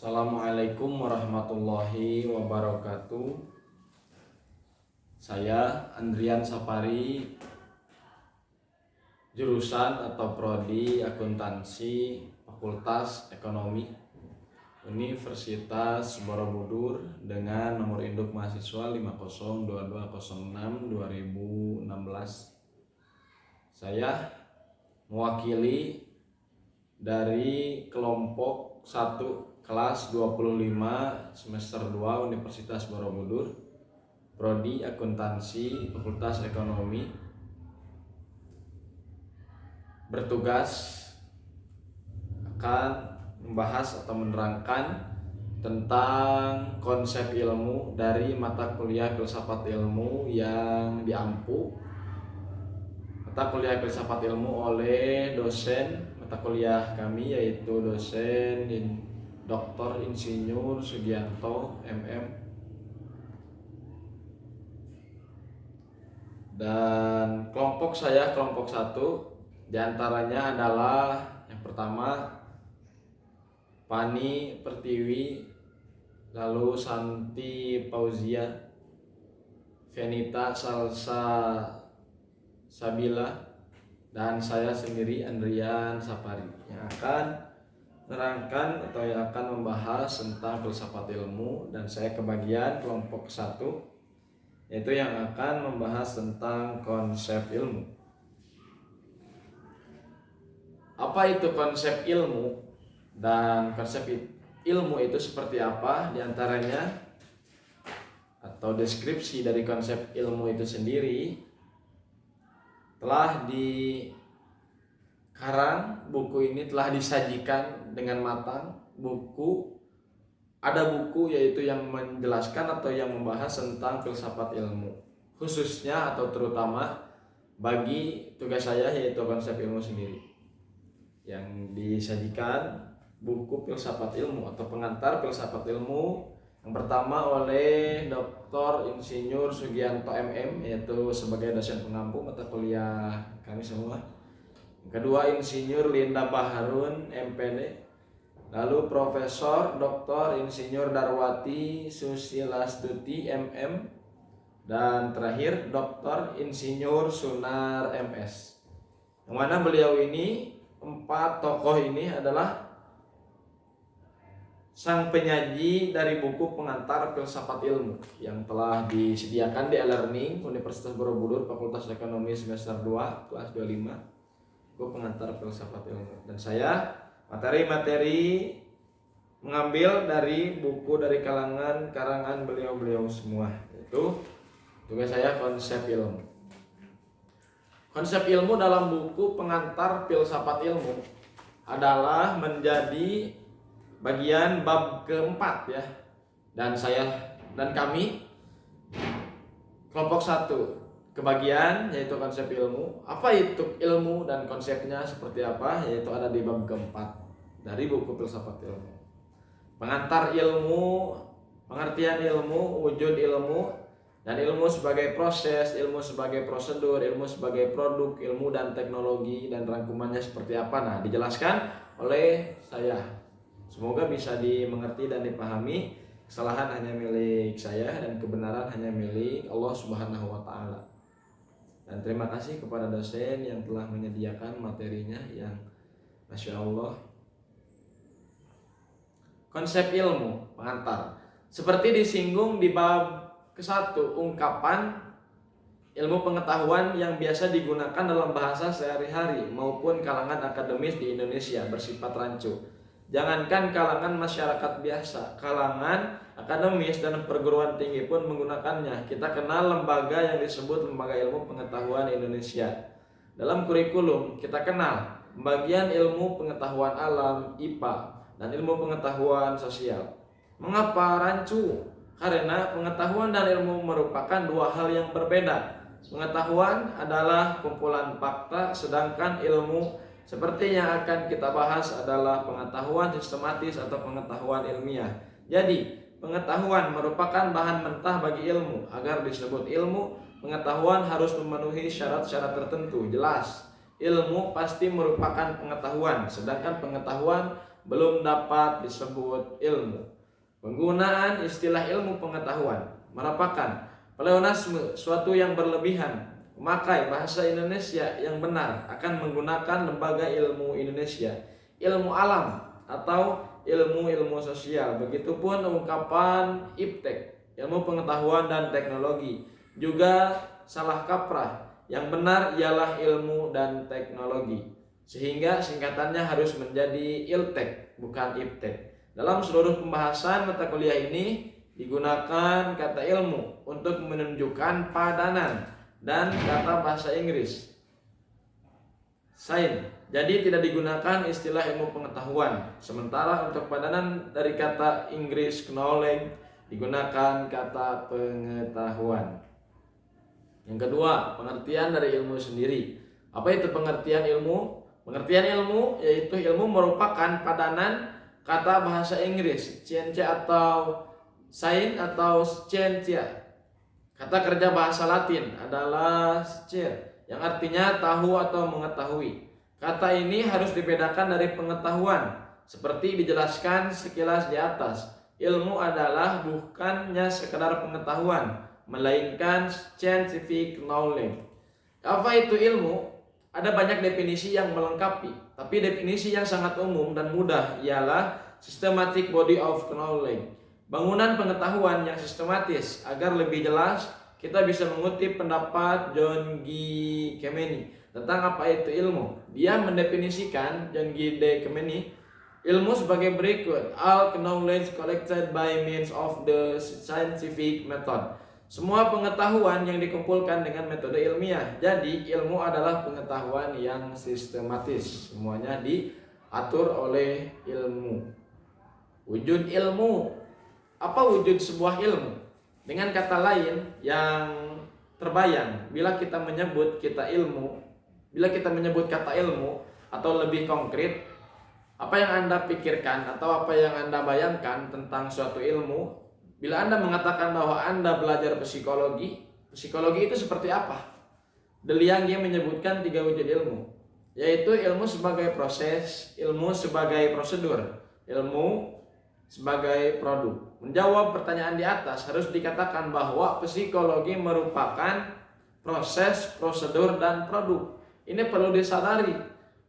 Assalamualaikum warahmatullahi wabarakatuh. Saya Andrian Sapari, jurusan atau prodi akuntansi Fakultas Ekonomi Universitas Borobudur dengan nomor induk mahasiswa 502206-2016. Saya mewakili dari kelompok 1 kelas 25 semester 2 Universitas Borobudur, prodi akuntansi Fakultas Ekonomi, bertugas akan membahas atau menerangkan tentang konsep ilmu dari mata kuliah filsafat ilmu yang diampu mata kuliah filsafat ilmu oleh dosen mata kuliah kami, yaitu dosen Dr. Insinyur Sugianto MM. Dan kelompok saya kelompok 1 diantaranya adalah yang pertama Fani Pertiwi, lalu Santi Fauzia, Venita Salsa Sabila, dan saya sendiri Andrian Sapari yang akan menerangkan atau yang akan membahas tentang filsafat ilmu. Dan saya kebagian kelompok 1, yaitu yang akan membahas tentang konsep ilmu. Apa itu konsep ilmu dan konsep ilmu itu seperti apa? Di antaranya atau deskripsi dari konsep ilmu itu sendiri telah buku ini telah disajikan dengan matang. Ada buku yaitu yang menjelaskan atau yang membahas tentang filsafat ilmu, khususnya atau terutama bagi tugas saya, yaitu konsep ilmu sendiri. Yang disajikan buku filsafat ilmu atau pengantar filsafat ilmu yang pertama oleh Dr. Insinyur Sugianto MM, yaitu sebagai dosen pengampu mata kuliah kami semua. Yang kedua Insinyur Linda Baharun MPD, lalu Profesor Dr. Insinyur Darwati Susilastuti MM, dan terakhir Dr. Insinyur Sunar MS. Yang mana beliau ini, 4 tokoh ini adalah sang penyaji dari buku pengantar filsafat ilmu yang telah disediakan di e-learning Universitas Borobudur Fakultas Ekonomi semester 2 kelas 25, buku pengantar filsafat ilmu. Dan saya materi-materi mengambil dari buku dari karangan beliau-beliau semua. Itu tugas saya konsep ilmu. Konsep ilmu dalam buku pengantar filsafat ilmu adalah menjadi bagian bab keempat ya. Dan kami kelompok 1 kebagian yaitu konsep ilmu. Apa itu ilmu dan konsepnya seperti apa, yaitu ada di bab keempat dari buku filsafat ilmu. Pengantar ilmu, pengertian ilmu, wujud ilmu, dan ilmu sebagai proses, ilmu sebagai prosedur, ilmu sebagai produk, ilmu dan teknologi, dan rangkumannya seperti apa. Nah, dijelaskan oleh saya. Semoga bisa dimengerti dan dipahami. Kesalahan hanya milik saya dan kebenaran hanya milik Allah Subhanahu wa Ta'ala. Dan terima kasih kepada dosen yang telah menyediakan materinya yang Masya Allah. Konsep ilmu pengantar seperti disinggung di bab ke-1, ungkapan ilmu pengetahuan yang biasa digunakan dalam bahasa sehari-hari maupun kalangan akademis di Indonesia bersifat rancu. Jangankan kalangan masyarakat biasa, kalangan akademis dan perguruan tinggi pun menggunakannya. Kita kenal lembaga yang disebut Lembaga Ilmu Pengetahuan Indonesia. Dalam kurikulum kita kenal pembagian ilmu pengetahuan alam IPA dan ilmu pengetahuan sosial. Mengapa rancu? Karena pengetahuan dan ilmu merupakan 2 hal yang berbeda. Pengetahuan adalah kumpulan fakta, sedangkan ilmu seperti yang akan kita bahas adalah pengetahuan sistematis atau pengetahuan ilmiah. Jadi, pengetahuan merupakan bahan mentah bagi ilmu. Agar disebut ilmu, pengetahuan harus memenuhi syarat-syarat tertentu. Jelas, ilmu pasti merupakan pengetahuan, sedangkan pengetahuan belum dapat disebut ilmu. Penggunaan istilah ilmu pengetahuan merupakan pleonasme, suatu yang berlebihan. Memakai bahasa Indonesia yang benar akan menggunakan lembaga ilmu Indonesia, ilmu alam, atau ilmu-ilmu sosial. Begitupun ungkapan iptek, ilmu pengetahuan dan teknologi, juga salah kaprah. Yang benar ialah ilmu dan teknologi, sehingga singkatannya harus menjadi iltek, bukan iptek. Dalam seluruh pembahasan mata kuliah ini digunakan kata ilmu untuk menunjukkan padanan dan kata bahasa Inggris science. Jadi tidak digunakan istilah ilmu pengetahuan. Sementara untuk padanan dari kata Inggris knowledge digunakan kata pengetahuan. Yang kedua, pengertian dari ilmu sendiri. Apa itu pengertian ilmu? Pengertian ilmu yaitu ilmu merupakan padanan kata bahasa Inggris science atau science atau scientia. Kata kerja bahasa Latin adalah science, yang artinya tahu atau mengetahui. Kata ini harus dibedakan dari pengetahuan, seperti dijelaskan sekilas di atas. Ilmu adalah bukannya sekedar pengetahuan, melainkan scientific knowledge. Apa itu ilmu? Ada banyak definisi yang melengkapi, tapi definisi yang sangat umum dan mudah ialah systematic body of knowledge, bangunan pengetahuan yang sistematis. Agar lebih jelas, kita bisa mengutip pendapat John G. Kemeny tentang apa itu ilmu. Dia mendefinisikan, John G. Kemeny, ilmu sebagai berikut: all knowledge collected by means of the scientific method. Semua pengetahuan yang dikumpulkan dengan metode ilmiah. Jadi ilmu adalah pengetahuan yang sistematis. Semuanya diatur oleh ilmu. Wujud ilmu. Apa wujud sebuah ilmu? Dengan kata lain yang terbayang bila kita menyebut kata ilmu, atau lebih konkret, apa yang Anda pikirkan atau apa yang Anda bayangkan tentang suatu ilmu? Bila Anda mengatakan bahwa Anda belajar psikologi itu seperti apa? De Liange menyebutkan 3 wujud ilmu, yaitu ilmu sebagai proses, ilmu sebagai prosedur, ilmu sebagai produk. Menjawab pertanyaan di atas, harus dikatakan bahwa psikologi merupakan proses, prosedur, dan produk. Ini perlu disadari,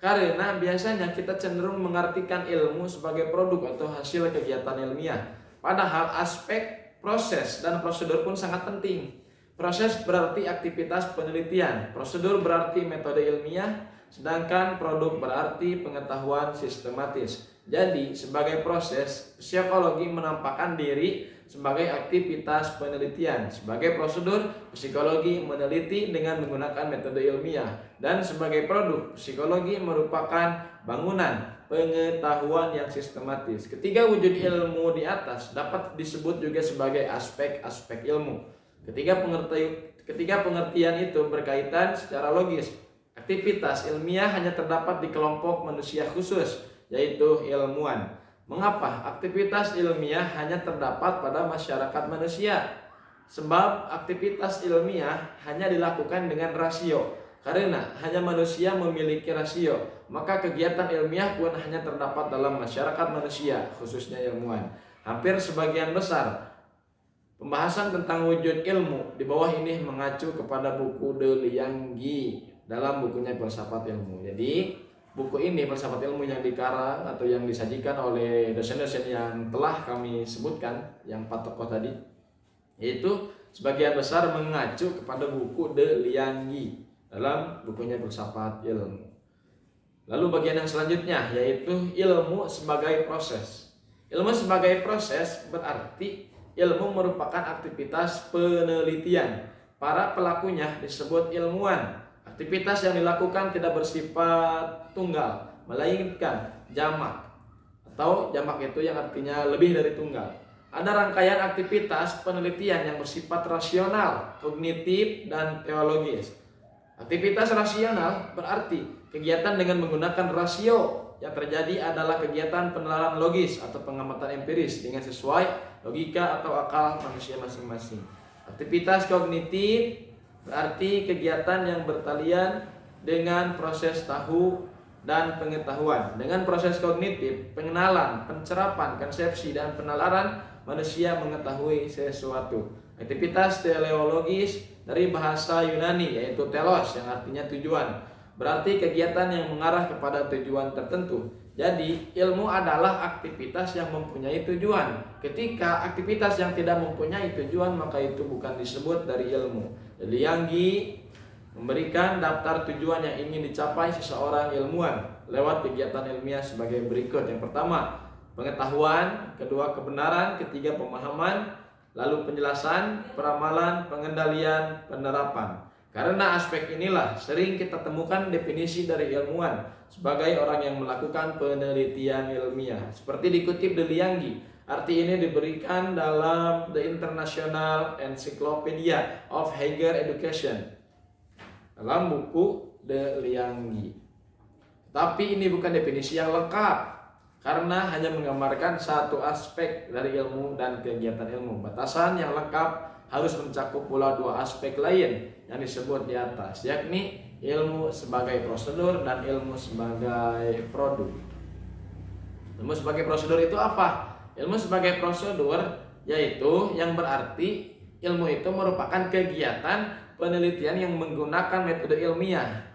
karena biasanya kita cenderung mengartikan ilmu sebagai produk atau hasil kegiatan ilmiah. Padahal aspek proses dan prosedur pun sangat penting. Proses berarti aktivitas penelitian, prosedur berarti metode ilmiah, sedangkan produk berarti pengetahuan sistematis. Jadi, sebagai proses, psikologi menampakkan diri sebagai aktivitas penelitian. Sebagai prosedur, psikologi meneliti dengan menggunakan metode ilmiah. Dan sebagai produk, psikologi merupakan bangunan pengetahuan yang sistematis. Ketiga wujud ilmu di atas dapat disebut juga sebagai aspek-aspek ilmu. Ketiga pengertian itu berkaitan secara logis. Aktivitas ilmiah hanya terdapat di kelompok manusia khusus, yaitu ilmuwan. Mengapa aktivitas ilmiah hanya terdapat pada masyarakat manusia? Sebab aktivitas ilmiah hanya dilakukan dengan rasio. Karena hanya manusia memiliki rasio, maka kegiatan ilmiah pun hanya terdapat dalam masyarakat manusia, khususnya ilmuwan. Hampir sebagian besar pembahasan tentang wujud ilmu di bawah ini mengacu kepada buku De Liange dalam bukunya Filsafat Ilmu. Jadi buku ini, Filsafat Ilmu, yang dikarang atau yang disajikan oleh dosen-dosen yang telah kami sebutkan, yang 4 tokoh tadi, yaitu sebagian besar mengacu kepada buku De Liange dalam bukunya Filsafat Ilmu. Lalu bagian yang selanjutnya yaitu ilmu sebagai proses. Ilmu sebagai proses berarti ilmu merupakan aktivitas penelitian. Para pelakunya disebut ilmuwan. Aktivitas yang dilakukan tidak bersifat tunggal, melainkan jamak. Atau jamak itu yang artinya lebih dari tunggal. Ada rangkaian aktivitas penelitian yang bersifat rasional, kognitif, dan teologis. Aktivitas rasional berarti kegiatan dengan menggunakan rasio. Yang terjadi adalah kegiatan penelaran logis atau pengamatan empiris dengan sesuai logika atau akal manusia masing-masing. Aktivitas kognitif berarti kegiatan yang bertalian dengan proses tahu dan pengetahuan. Dengan proses kognitif, pengenalan, pencerapan, konsepsi, dan penalaran, manusia mengetahui sesuatu. Aktivitas teleologis dari bahasa Yunani yaitu telos yang artinya tujuan. Berarti kegiatan yang mengarah kepada tujuan tertentu. Jadi ilmu adalah aktivitas yang mempunyai tujuan. Ketika aktivitas yang tidak mempunyai tujuan, maka itu bukan disebut dari ilmu. Jadi Lianggi memberikan daftar tujuan yang ingin dicapai seseorang ilmuwan lewat kegiatan ilmiah sebagai berikut. Yang pertama, pengetahuan, kedua kebenaran, ketiga pemahaman, lalu penjelasan, peramalan, pengendalian, penerapan. Karena aspek inilah sering kita temukan definisi dari ilmuwan sebagai orang yang melakukan penelitian ilmiah. Seperti dikutip dari Lianggi, arti ini diberikan dalam The International Encyclopedia of Higher Education dalam buku De Lianggi. Tapi ini bukan definisi yang lengkap karena hanya menggambarkan satu aspek dari ilmu dan kegiatan ilmu. Batasan yang lengkap harus mencakup pula dua aspek lain yang disebut di atas, yakni ilmu sebagai prosedur dan ilmu sebagai produk. Ilmu sebagai prosedur itu apa? Ilmu sebagai prosedur yaitu yang berarti ilmu itu merupakan kegiatan penelitian yang menggunakan metode ilmiah.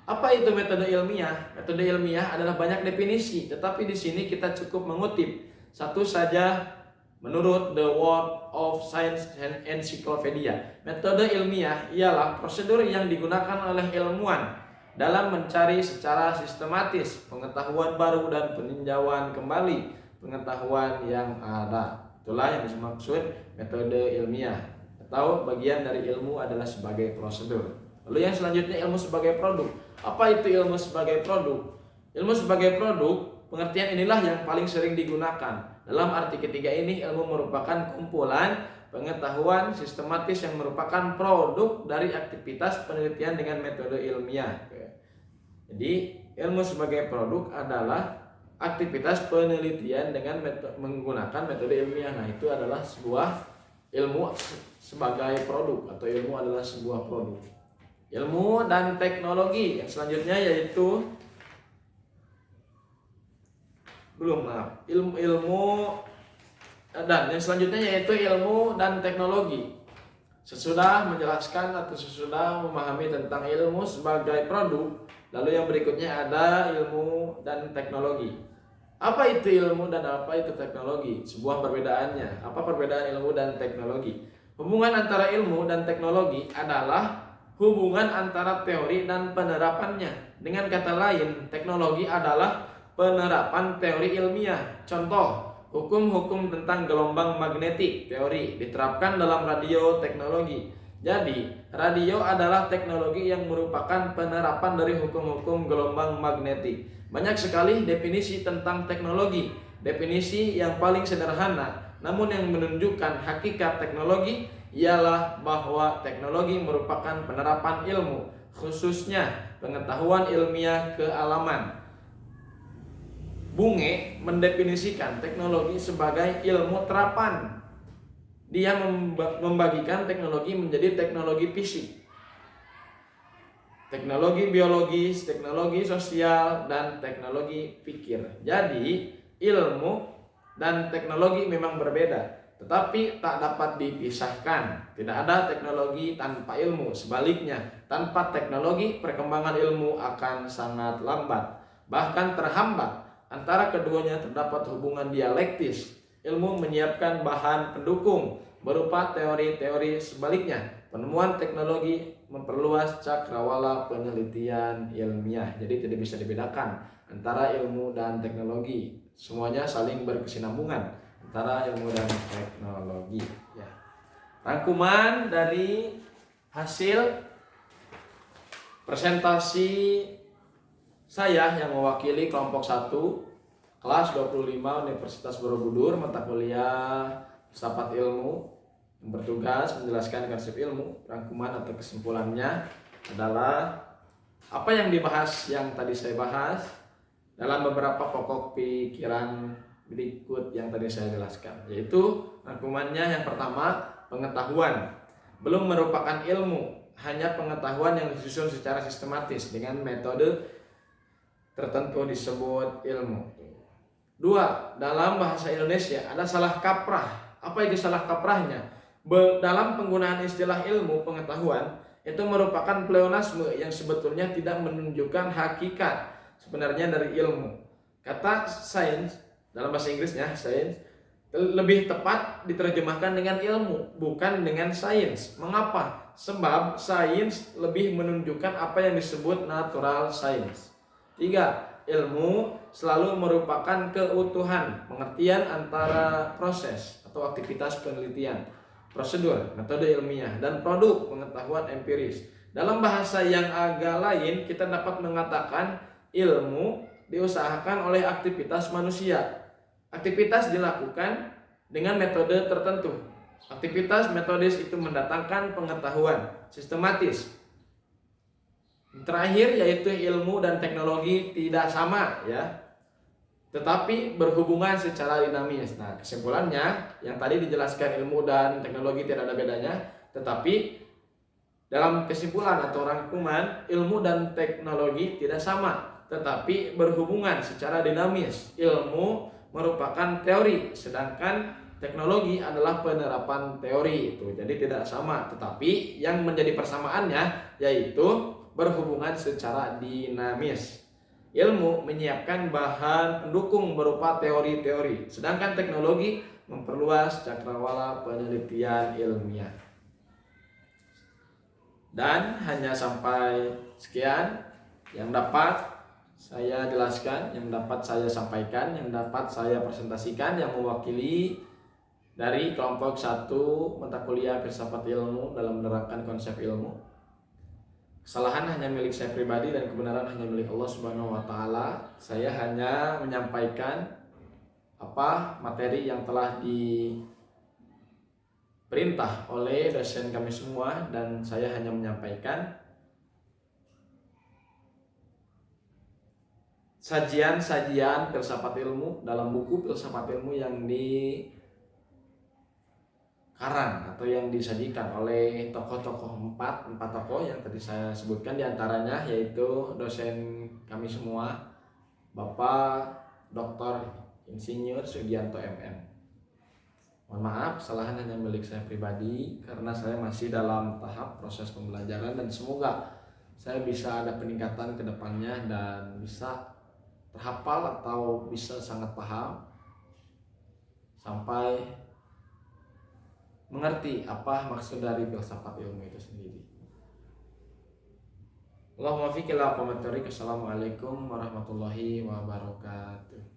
Apa itu metode ilmiah? Metode ilmiah adalah banyak definisi, tetapi di sini kita cukup mengutip satu saja menurut The World of Science Encyclopedia. Metode ilmiah ialah prosedur yang digunakan oleh ilmuwan dalam mencari secara sistematis pengetahuan baru dan peninjauan kembali pengetahuan yang ada. Itulah yang dimaksud metode ilmiah, atau bagian dari ilmu adalah sebagai prosedur. Lalu yang selanjutnya ilmu sebagai produk. Apa itu ilmu sebagai produk? Ilmu sebagai produk, pengertian inilah yang paling sering digunakan. Dalam arti ketiga ini, ilmu merupakan kumpulan pengetahuan sistematis yang merupakan produk dari aktivitas penelitian dengan metode ilmiah. Jadi ilmu sebagai produk adalah aktivitas penelitian dengan menggunakan metode ilmiah. Nah, itu adalah sebuah ilmu sebagai produk, atau ilmu adalah sebuah produk. Ilmu dan teknologi yang selanjutnya yaitu ilmu dan yang selanjutnya yaitu ilmu dan teknologi. Sesudah menjelaskan atau sesudah memahami tentang ilmu sebagai produk, lalu yang berikutnya ada ilmu dan teknologi. Apa itu ilmu dan apa itu teknologi? Sebuah perbedaannya. Apa perbedaan ilmu dan teknologi? Hubungan antara ilmu dan teknologi adalah hubungan antara teori dan penerapannya. Dengan kata lain, teknologi adalah penerapan teori ilmiah. Contoh, hukum-hukum tentang gelombang magnetik teori diterapkan dalam radio teknologi. Jadi, radio adalah teknologi yang merupakan penerapan dari hukum-hukum gelombang magnetik. Banyak sekali definisi tentang teknologi. Definisi yang paling sederhana, namun yang menunjukkan hakikat teknologi ialah bahwa teknologi merupakan penerapan ilmu, khususnya pengetahuan ilmiah kealaman. Bunge mendefinisikan teknologi sebagai ilmu terapan. Dia membagikan teknologi menjadi teknologi fisik, teknologi biologis, teknologi sosial, dan teknologi pikir. Jadi, ilmu dan teknologi memang berbeda, tetapi tak dapat dipisahkan. Tidak ada teknologi tanpa ilmu. Sebaliknya, tanpa teknologi, perkembangan ilmu akan sangat lambat, bahkan terhambat. Antara keduanya terdapat hubungan dialektis. Ilmu menyiapkan bahan pendukung berupa teori-teori. Sebaliknya, penemuan teknologi memperluas cakrawala penelitian ilmiah. Jadi tidak bisa dibedakan antara ilmu dan teknologi. Semuanya saling berkesinambungan antara ilmu dan teknologi. Ya. Rangkuman dari hasil presentasi saya yang mewakili kelompok 1 kelas 25 Universitas Borobudur, mata kuliah Filsafat Ilmu, yang bertugas menjelaskan konsep ilmu. Rangkuman atau kesimpulannya adalah apa yang dibahas yang tadi saya bahas dalam beberapa pokok pikiran berikut yang tadi saya jelaskan, yaitu rangkumannya yang pertama, pengetahuan belum merupakan ilmu, hanya pengetahuan yang disusun secara sistematis dengan metode tertentu disebut ilmu. Dua, dalam bahasa Indonesia ada salah kaprah. Apa itu salah kaprahnya? Dalam penggunaan istilah ilmu pengetahuan itu merupakan pleonasme yang sebetulnya tidak menunjukkan hakikat sebenarnya dari ilmu. Kata science dalam bahasa Inggrisnya science lebih tepat diterjemahkan dengan ilmu, bukan dengan sains. Mengapa? Sebab sains lebih menunjukkan apa yang disebut natural science. Tiga, ilmu selalu merupakan keutuhan, pengertian antara proses atau aktivitas penelitian, prosedur, metode ilmiah, dan produk pengetahuan empiris. Dalam bahasa yang agak lain, kita dapat mengatakan ilmu diusahakan oleh aktivitas manusia. Aktivitas dilakukan dengan metode tertentu. Aktivitas metodis itu mendatangkan pengetahuan sistematis. Terakhir yaitu ilmu dan teknologi tidak sama ya, tetapi berhubungan secara dinamis. Nah, kesimpulannya yang tadi dijelaskan ilmu dan teknologi tidak ada bedanya, tetapi dalam kesimpulan atau rangkuman ilmu dan teknologi tidak sama, tetapi berhubungan secara dinamis. Ilmu merupakan teori, sedangkan teknologi adalah penerapan teori itu. Jadi tidak sama, tetapi yang menjadi persamaannya yaitu berhubungan secara dinamis. Ilmu menyiapkan bahan pendukung berupa teori-teori, sedangkan teknologi memperluas cakrawala penelitian ilmiah. Dan hanya sampai sekian yang dapat saya jelaskan, yang dapat saya sampaikan, yang dapat saya presentasikan, yang mewakili dari kelompok 1 mata kuliah filsafat ilmu dalam menerangkan konsep ilmu. Kesalahan hanya milik saya pribadi dan kebenaran hanya milik Allah Subhanahu wa taala. Saya hanya menyampaikan apa materi yang telah diperintah oleh dosen kami semua, dan saya hanya menyampaikan sajian-sajian filsafat ilmu dalam buku filsafat ilmu yang dikarang atau yang disajikan oleh tokoh-tokoh empat tokoh yang tadi saya sebutkan, diantaranya yaitu dosen kami semua, Bapak Dr. Insinyur Sugianto MM. Mohon maaf, kesalahan hanya milik saya pribadi karena saya masih dalam tahap proses pembelajaran, dan semoga saya bisa ada peningkatan ke depannya dan bisa terhafal atau bisa sangat paham sampai mengerti apa maksud dari filsafat ilmu itu sendiri. Allahumma fiqh ila qomatari. Assalamualaikum warahmatullahi wabarakatuh.